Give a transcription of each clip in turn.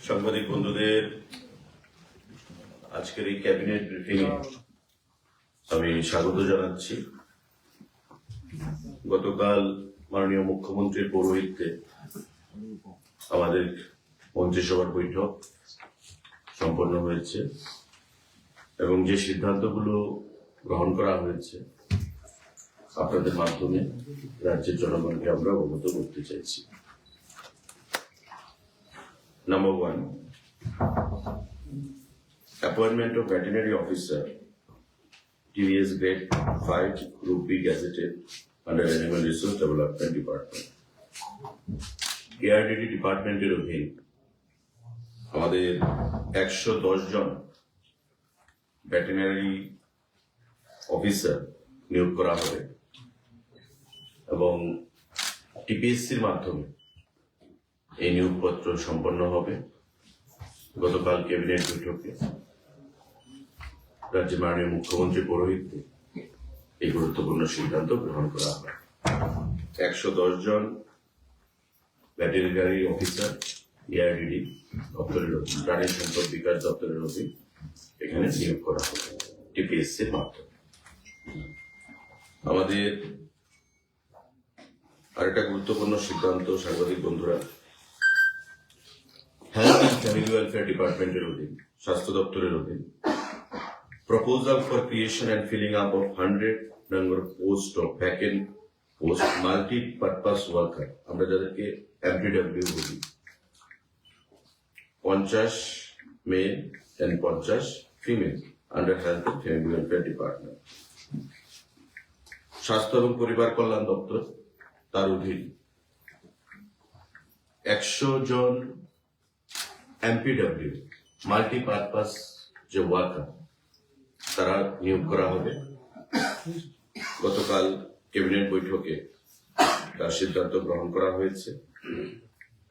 সাংবাদিক বন্ধুদের আজকের এই ক্যাবিনেট ব্রিফিং আমি স্বাগত জানাচ্ছি। গতকাল মাননীয় মুখ্যমন্ত্রীর পৌরোহিত্যে আমাদের মন্ত্রিসভার বৈঠক সম্পন্ন হয়েছে এবং যে সিদ্ধান্তগুলো গ্রহণ করা হয়েছে আপনাদের মাধ্যমে রাজ্যের জনগণকে আমরা অবগত করতে চাইছি। Number 1, appointment of veterinary officer, TVS grade 5, Group B gazetted under Animal Resource Development Department. ARDD ডিপার্টমেন্টের অধীন আমাদের 110 জন ভেটেরিনারি অফিসার নিয়োগ করা হবে এবং টিপিএসসির মাধ্যমে এই নিয়োগপত্র সম্পন্ন হবে। গতকাল ক্যাবিনেট বৈঠকে রাজ্যের মাননীয় মুখ্যমন্ত্রী পৌরোহিত্যে এই গুরুত্বপূর্ণ সিদ্ধান্ত গ্রহণ করা হয়। 110 জন ভেটেরিনারি অফিসার এআরডিডি দপ্তরের অধীন, প্রাণী সম্পদ বিকাশ দপ্তরের অধীন এখানে নিয়োগ করা হবে টিপিএসসির মাধ্যমে। আমাদের আরেকটা গুরুত্বপূর্ণ সিদ্ধান্ত সাংবাদিক বন্ধুরা, হেলথ অ্যান্ড ফ্যামিলি ওয়েলফেয়ার ডিপার্টমেন্টের অধীন, স্বাস্থ্য দপ্তরের অধীন, proposal for creation and filling up of 100 number post of vacant post multipurpose worker, আমরা যাদেরকে এমপিডব্লিউ বলি, 50 male and 50 female under health and family welfare department. স্বাস্থ্য এবং পরিবার কল্যাণ দপ্তর তার অধীন 100 জন এমপিডব্লিউ মাল্টিপারপাস যে ওয়ার্কার তারা নিয়োগ করা হবে। গতকাল ক্যাবিনেট বৈঠকে তার সিদ্ধান্ত গ্রহণ করা হয়েছে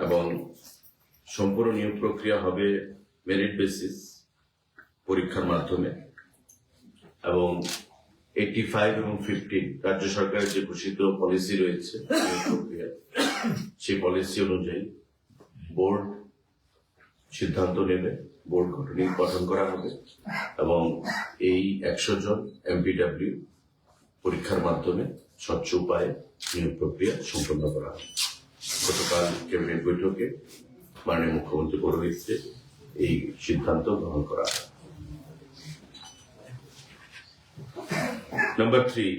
এবং সম্পূর্ণ নিয়োগ প্রক্রিয়া হবে মেরিট বেসিস পরীক্ষার মাধ্যমে এবং 85 এবং 15 রাজ্য সরকারের যে ঘোষিত পলিসি রয়েছে নিয়োগ প্রক্রিয়া, সেই পলিসি অনুযায়ী বোর্ড সিদ্ধান্ত নেবে, বোর্ড গঠন করা হবে এবং এই 100 জন এমপিডব্লিউ পরীক্ষার মাধ্যমে স্বচ্ছ উপায়ে নিয়োগ প্রক্রিয়া সম্পন্ন করা হবে। গতকাল ক্যাবিনেট বৈঠকে মাননীয় মুখ্যমন্ত্রী পৌরোহিত্যে এই সিদ্ধান্ত গ্রহণ করা হয়। Number 3,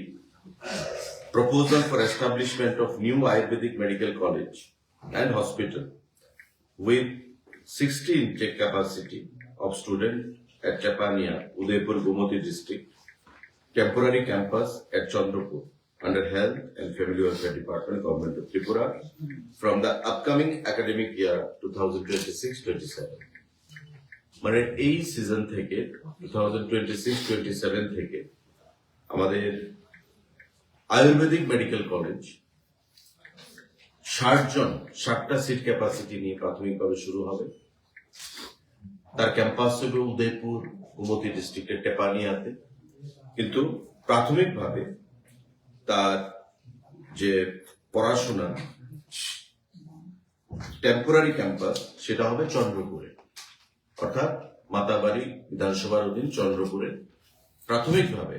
proposal for establishment of new Ayurvedic Medical College and Hospital with 60 intake capacity of students at Chapania, Udaipur, Gomoti district, temporary campus at Chandrapur under Health and Family Welfare Department, Government of Tripura, from the upcoming academic year 2026-27. মানে এই season থেকে 2026-27 থেকে আমাদের Ayurvedic medical college 60টা seat capacity নিয়ে প্রাথমিকভাবে শুরু হবে। তার ক্যাম্পাস হবে উদয়পুর, গোমতী ডিস্ট্রিক্টের টেপানিয়াতে, কিন্তু প্রাথমিকভাবে তার যে পড়াশোনা টেম্পোরারি ক্যাম্পাস সেটা হবে চন্দ্রপুরে, অর্থাৎ মাতাবাড়ি বিধানসভার অধীন চন্দ্রপুরে প্রাথমিকভাবে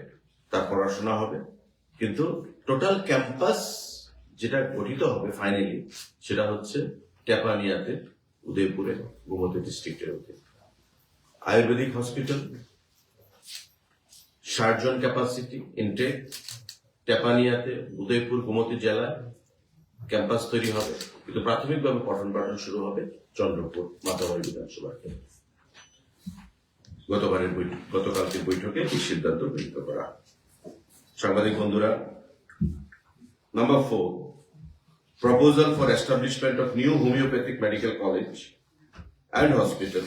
তার পড়াশোনা হবে, কিন্তু টোটাল ক্যাম্পাস যেটা গঠিত হবে ফাইনালি সেটা হচ্ছে টেপানিয়াতে, উদয়পুরে, গোমতী ডিস্ট্রিক্টের অধীন। আয়ুর্বেদিক হসপিটাল 60 জন ক্যাপাসিটি ইনটেক, টেপানিয়াতে, উদয়পুর, গোমতী জেলায় ক্যাম্পাস তৈরি হবে, কিন্তু প্রাথমিকভাবে পঠন পাঠন শুরু হবে চন্দ্রপুর মাতাবাড়ি বিধানসভাতে। গতকালকের বৈঠকে এই সিদ্ধান্ত গৃহীত করা। সাংবাদিক বন্ধুরা, Number 4, proposal for establishment of new homeopathic medical college and hospital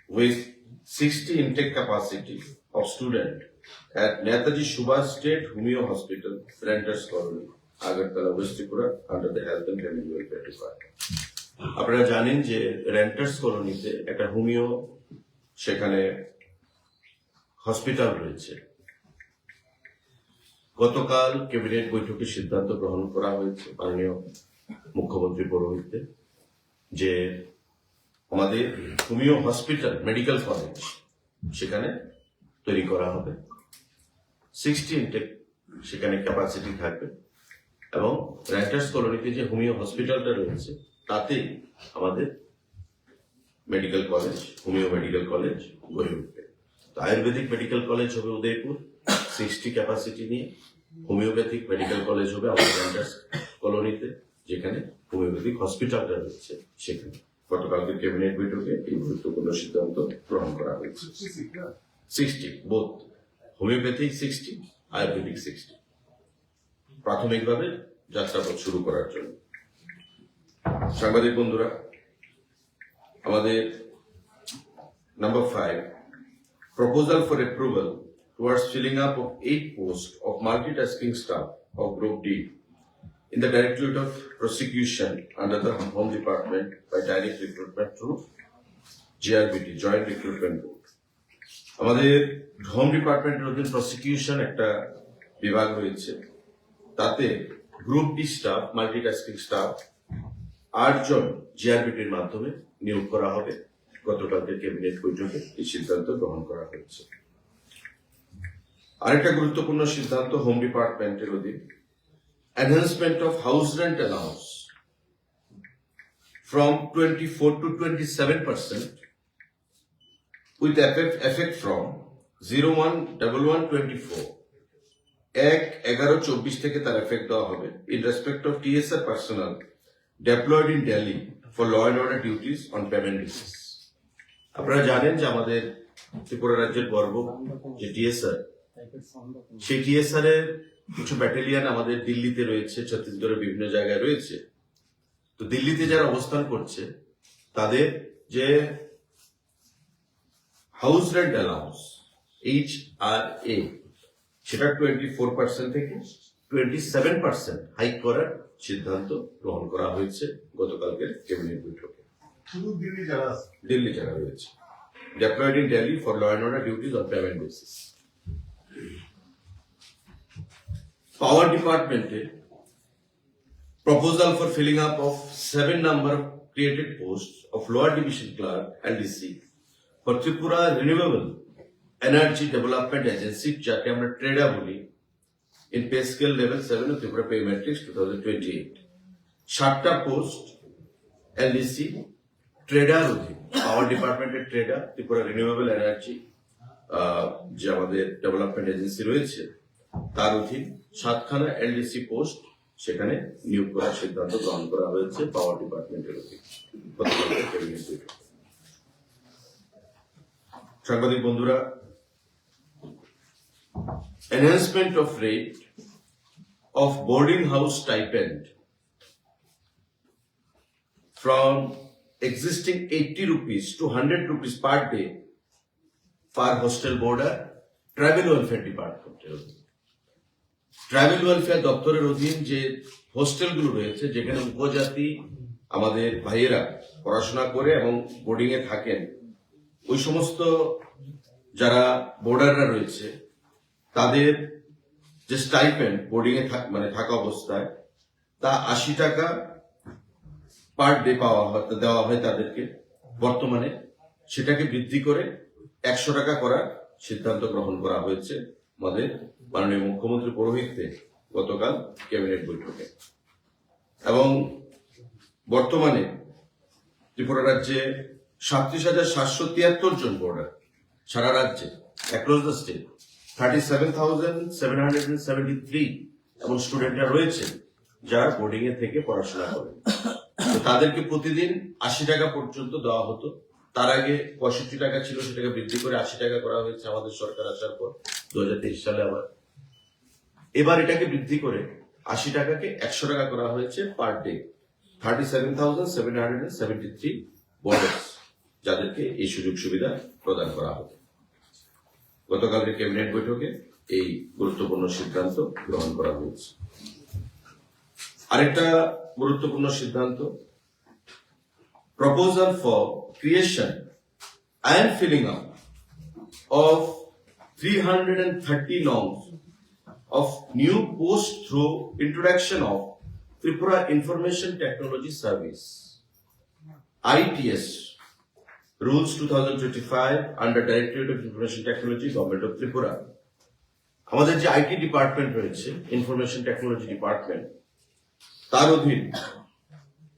with 60 intake capacity of student at Netaji Subhash State Homeo Hospital, Renters Colony, Agartala, West Tripura, under the Health and Family Welfare Department. আপনারা জানেন যে renters কলোনিতে একটা homeo সেখানে hospital রয়েছে। গতকাল cabinet বৈঠকে সিদ্ধান্ত গ্রহণ করা হয়েছে মাননীয় মুখ্যমন্ত্রী পৌরোহিত্যে যে আমাদের হোমিও হসপিটাল মেডিকেল কলেজ সেখানে তৈরি করা হবে 60 ইনটেক সেখানে ক্যাপাসিটি থাকবে এবং রাইটার্স কলোনিতে যে হোমিও হসপিটালটা রয়েছে তাতে আমাদের medical college homeo medical college গড়ে উঠবে। আয়ুর্বেদিক মেডিকেল কলেজ হবে উদয়পুর 60 ক্যাপাসিটি নিয়ে, হোমিওপ্যাথিক মেডিকেল কলেজ হবে আমাদের রাইটার্স কলোনিতে যেখানে হোমিওপ্যাথিক হসপিটালটা রয়েছে সেখানে। গতকালকে ক্যাবিনেট বৈঠকে এই গুরুত্বপূর্ণ সিদ্ধান্ত গ্রহণ করা হয়েছে। 60 বোথ হোমিওপ্যাথিক 60 আয়ুর্বেদিক 60 প্রাথমিকভাবে যাত্রাপথ শুরু করার জন্য। সাংবাদিক বন্ধুরা, আমাদের number 5 proposal for approval towards filling up of 8 posts of multitasking staff of Group D in the Directorate of Prosecution under the Home Department by direct recruitment through GRBT, Joint Recruitment Board. আমাদের home ডিপার্টমেন্টের অধীন prosecution একটা বিভাগ রয়েছে, তাতে group D staff multitasking staff 8 জন জিআরবিটির মাধ্যমে নিয়োগ করা হবে। গতকালকে ক্যাবিনেট বৈঠকে এই সিদ্ধান্ত গ্রহণ করা হয়েছে। আরেকটা গুরুত্বপূর্ণ সিদ্ধান্ত হোম ডিপার্টমেন্টের অধীন enhancement of house rent allowance from 24 to 27% with effect from 01/11/24 1/11/24 থেকে তার এফেক্ট দেওয়া হবে in respect of TSR personnel deployed in Delhi for law and order duties on payment basis. আপনারা জানেন যে আমাদের ত্রিপুরা রাজ্যের গর্ব যে টিএসআর, সেই টিএসআর এর কিছু ব্যাটালিয়ন আমাদের দিল্লিতে রয়েছে, ছত্তিশগড়ের বিভিন্ন জায়গায় রয়েছে। তো দিল্লিতে যারা অবস্থান করছে তাদের যে হাউস রেন্ট অ্যালাউন্স HRA সেটা 24% থেকে 27% হাইক করার সিদ্ধান্ত গ্রহণ করা হয়েছে গতকালকের ক্যাবিনেট বৈঠকে। দিল্লি যারা রয়েছে deployed in Delhi for law and order duties on payment basis. Power Department proposal for filling up of 7 number of created posts of lower division clerk LDC for Tripura Renewable Energy Development Agency যাকে আমরা ট্রেডা বলি in pay scale level 7 of Tripura Pay Matrix 2028 7টা post LDC trader অধীন, power ডিপার্টমেন্টের tedder Tripura renewable energy যে আমাদের development agency রয়েছে তার অধীন 7খানা এলডিসি পোস্ট সেখানে নিয়োগ করার সিদ্ধান্ত গ্রহণ করা হয়েছে পাওয়ার ডিপার্টমেন্টের অধীন। সাংবাদিক বন্ধুরা, enhancement of rate of boarding house stipend from existing 80 rupees to 100 rupees per day for hostel boarder travel welfare ডিপার্টমেন্টের অধীন। ট্রাভেল ওয়েলফেয়ার দপ্তরের অধীন যে হোস্টেলগুলো রয়েছে যেখানে উপজাতি আমাদের ভাইয়েরা পড়াশোনা করে এবং বোর্ডিং এ থাকেন, ওই সমস্ত যারা বোর্ডাররা রয়েছে তাদের যে স্টাইপেন্ড বোর্ডিং এ থাকা অবস্থায় তা 80 টাকা পার ডে দেওয়া হয় তাদেরকে। বর্তমানে সেটাকে বৃদ্ধি করে 100 টাকা করার সিদ্ধান্ত গ্রহণ করা হয়েছে আমাদের মাননীয় মুখ্যমন্ত্রী পৌরোহিত্যে গতকাল ক্যাবিনেট বৈঠকে। এবং বর্তমানে ত্রিপুরা রাজ্যে 37,773 জন বোর্ডার সারা রাজ্যে অ্যাক্রস দ্য স্টেট 37,773 এবং স্টুডেন্টরা রয়েছে যারা বোর্ডিং এ থেকে পড়াশোনা করে। তাদেরকে প্রতিদিন 80 টাকা পর্যন্ত দেওয়া হতো। তার আগে 65 টাকা ছিল, সেটাকে বৃদ্ধি করে 80 টাকা করা হয়েছে আমাদের সরকার আসার পর 2023 সালে। আবার এবার এটাকে বৃদ্ধি করে 80 টাকাকে 100 টাকা করা হয়েছে পার ডে। 37,773 বোর্ডার্স যাদেরকে এই সুযোগ সুবিধা প্রদান করা হবে। গতকালকে ক্যাবিনেট বৈঠকে এই গুরুত্বপূর্ণ সিদ্ধান্ত গ্রহণ করা হয়েছে। আরেকটা গুরুত্বপূর্ণ সিদ্ধান্ত, proposal for creation and filling up of 330 norms of new post through introduction of Tripura Information Technology Service, ITS, Rules 2025 under Directorate of Information Technology, Government of Tripura. আমাদের যে আইটি ডিপার্টমেন্ট রয়েছে, ইনফরমেশন টেকনোলজি ডিপার্টমেন্ট, তার অধীন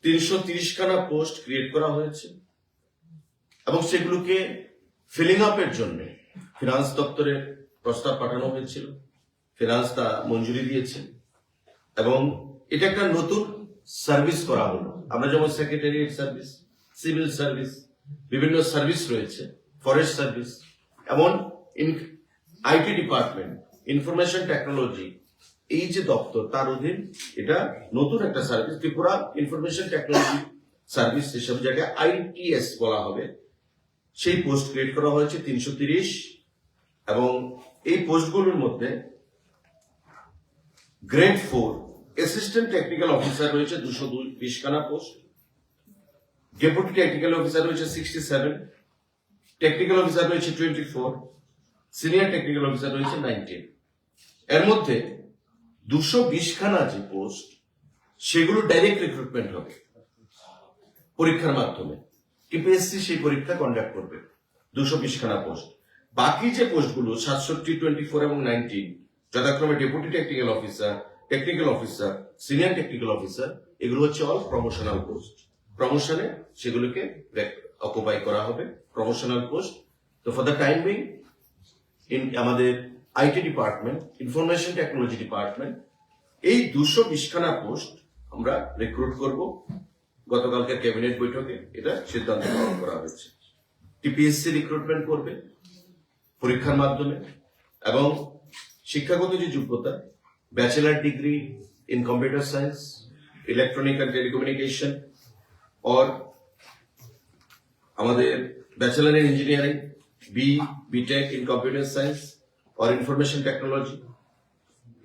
330 খানা post create করা হয়েছে এবং সেগুলোকে ফিলিং আপের জন্য ফিনান্স দপ্তরের প্রস্তাব পাঠানো হয়েছিল। ফিনান্স তা মঞ্জুরি দিয়েছে এবং এটা একটা নতুন সার্ভিস করা হলো। আমরা যেমন সেক্রেটারিয়েট সার্ভিস, সিভিল সার্ভিস, বিভিন্ন সার্ভিস রয়েছে, ফরেস্ট সার্ভিস, এমন আইটি ডিপার্টমেন্ট, ইনফরমেশন টেকনোলজি, এই যে দপ্তর তার অধীন এটা নতুন একটা service, Tripura information technology service, সেসব জায়গায় ITS বলা হবে। সেই পোস্ট ক্রিয়েট করা হয়েছে 330 এবং এই পোস্টগুলোর মধ্যে গ্রেড 4 অ্যাসিস্ট্যান্ট টেকনিক্যাল অফিসার রয়েছে 220 খানা পোস্ট, ডেপুটি টেকনিক্যাল অফিসার রয়েছে 67, টেকনিক্যাল অফিসার রয়েছে 24, সিনিয়র টেকনিক্যাল অফিসার রয়েছে 19। এর মধ্যে 220 খানা যে পোস্ট, সেগুলো ডাইরেক্ট রিক্রুটমেন্ট হবে পরীক্ষার মাধ্যমে। টিপিএসসি সেই পরীক্ষা কন্ডাক্ট করবে 220 খানা পোস্ট। বাকি যে পোস্টগুলো 67, 24 এবং 19 যথাক্রমে deputy technical officer, senior technical officer, এগুলো হচ্ছে অল প্রমোশনাল পোস্ট। প্রমোশনে সেগুলোকে অকুপাই করা হবে, প্রমোশনাল পোস্ট। তো ফর দ্য টাইম বিং আমাদের IT department, information technology department, এই 220 খানা পোস্ট আমরা রিক্রুট করব। গতকালকে ক্যাবিনেট বৈঠকে এটা সিদ্ধান্ত গ্রহণ করা হয়েছে। টিপিএসসি রিক্রুটমেন্ট করবে পরীক্ষার মাধ্যমে এবং শিক্ষাগত যে যোগ্যতা, bachelor degree in computer science, electronic and telecommunication, और আমাদের bachelor in engineering, BTech in computer science or information technology,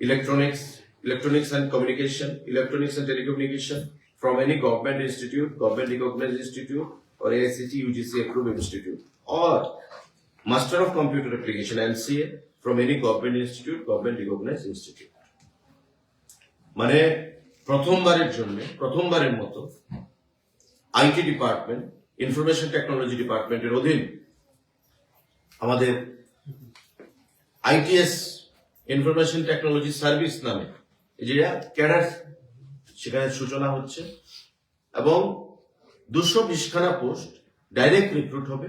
electronics and communication, electronics and telecommunication from any government institute, government recognized institute or AICTE UGC approved institute, or Master of Computer Application MCA from any government institute, government recognized institute। মানে প্রথমবারের মতো IT department, information technology ডিপার্টমেন্টের অধীন আমাদের ITS information technology service নামে যেটা cadre, সেখানে সূচনা হচ্ছে এবং 220 খানা পোস্ট ডাইরেক্ট রিক্রুট হবে।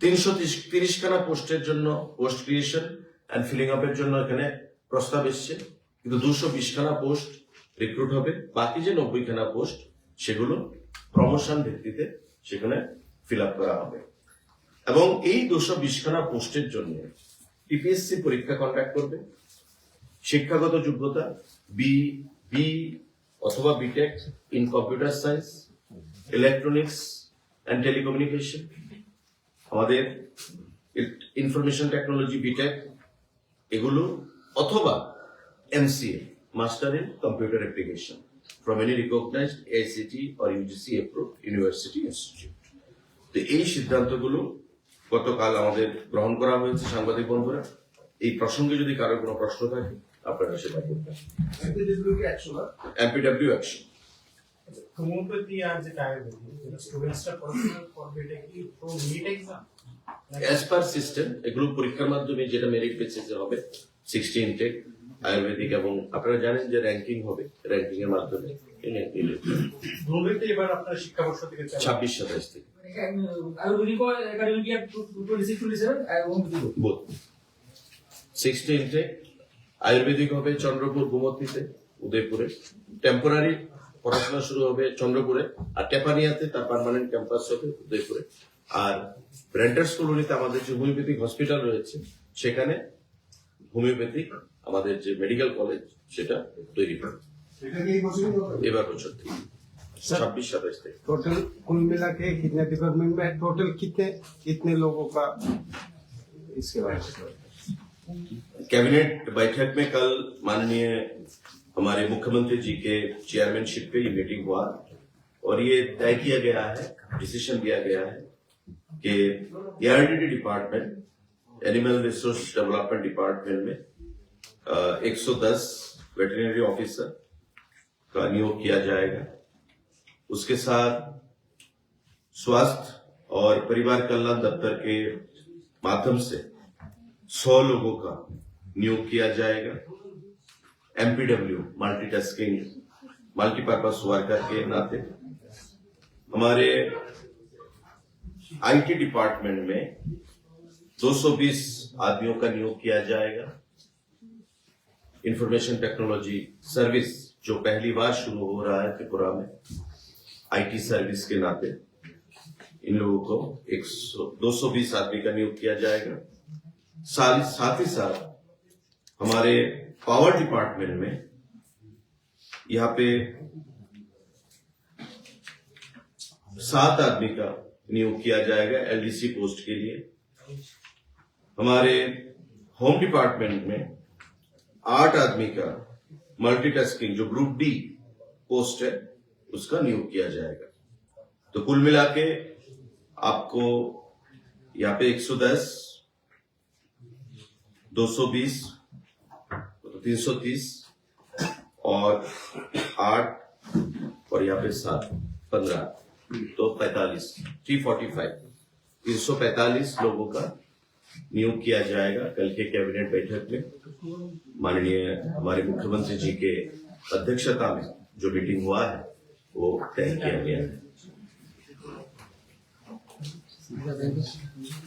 330 খানা পোস্টের জন্য পোস্ট ক্রিয়েশন এন্ড ফিলিং আপের জন্য এখানে প্রস্তাব এসছে, কিন্তু 220 খানা পোস্ট রিক্রুট হবে। বাকি যে 90 খানা পোস্ট, সেগুলো প্রমোশন ভিত্তিতে সেখানে ফিল আপ করা হবে এবং এই 220 খানা পোস্টের জন্য টিপিএসসি পরীক্ষা কন্ডাক্ট করবে। শিক্ষাগত যোগ্যতা বি অথবা BTech in computer science, electronics and telecommunication, আমাদের ইনফরমেশন টেকনোলজি BTech এগুলো, অথবা MCA master in computer application from any recognized AICTE or UGC approved university institute। তো এই সিদ্ধান্তগুলো গতকাল আমাদের গ্রহণ করা হয়েছে। সাংবাদিক বন্ধুরা, এই প্রসঙ্গে যদি কারোর কোনো প্রশ্ন থাকে আপনারা সেটা করবেন। MPW অ্যাকশন হোমিওপ্যাথি আর যেটা আয়ুর্বেদিক, স্টুডেন্টসরা পড়াশোনা করবে এটা কি pro NEET exam? As per system এগুলো পরীক্ষার মাধ্যমে যেটা মেরিট বেসিসে হবে 60 ইনটেক আয়ুর্বেদিক, এবং আপনারা জানেন যে র্যাঙ্কিং হবে, র্যাঙ্কিং এর মাধ্যমে দুর্নীতি এবার আপনার শিক্ষাবর্ষ থেকে 26-27 থেকে Ayurvedic academic year 26-27 homeopathy both 60 intake. Ayurvedic হবে চন্দ্রপুর, গুমতিতে, উদয়পুরে। টেম্পোরারি পড়াশোনা শুরু হবে চন্দ্রপুরে, আর টেপানিয়াতে তার পার্মানেন্ট ক্যাম্পাস হবে উদয়পুরে। আর ব্র্যান্ডার্স কলোনিতে আমাদের যে হোমিওপ্যাথিক হসপিটাল রয়েছে, সেখানে হোমিওপ্যাথিক আমাদের যে মেডিকেল কলেজ সেটা তৈরি হবে এবার বছর থেকে 26-27 থেকে। टोटल कुल मिला के कितने डिपार्टमेंट में टोटल कितने लोगों का इसके बारे में? कैबिनेट बैठक में कल माननीय हमारे मुख्यमंत्री जी के चेयरमैनशिप पे ये मीटिंग हुआ और ये तय किया गया है, डिसीजन लिया गया है कि ARDD department, animal resource development department में 110 वेटरनरी ऑफिसर का नियोग किया जाएगा। उसके साथ स्वास्थ्य और परिवार कल्याण दफ्तर के माध्यम से 100 लोगों का नियोग किया जाएगा। MPW मल्टीटास्किंग मल्टीपर्पज वर्कर के नाते हमारे IT डिपार्टमेंट में 220 आदमियों का नियोग किया जाएगा। इंफॉर्मेशन टेक्नोलॉजी सर्विस जो पहली बार शुरू हो रहा है त्रिपुरा में IT सर्विस के नाते इन लोगों को 220 आदमी का नियोग किया जाएगा। साथ ही साथ हमारे पावर डिपार्टमेंट में यहाँ पे 7 आदमी का नियोग किया जाएगा LDC पोस्ट के लिए। हमारे होम डिपार्टमेंट में 8 आदमी का मल्टीटास्किंग जो ग्रुप D पोस्ट है उसका नियोग किया जाएगा। तो कुल मिला के आपको यहाँ पे 110, 220, 330 और 8 और यहाँ पे 7, 15 तो 345 लोगों का नियोग किया जाएगा। कल के कैबिनेट बैठक में माननीय हमारे मुख्यमंत्री जी के अध्यक्षता में जो मीटिंग हुआ है वो तय किया गया है।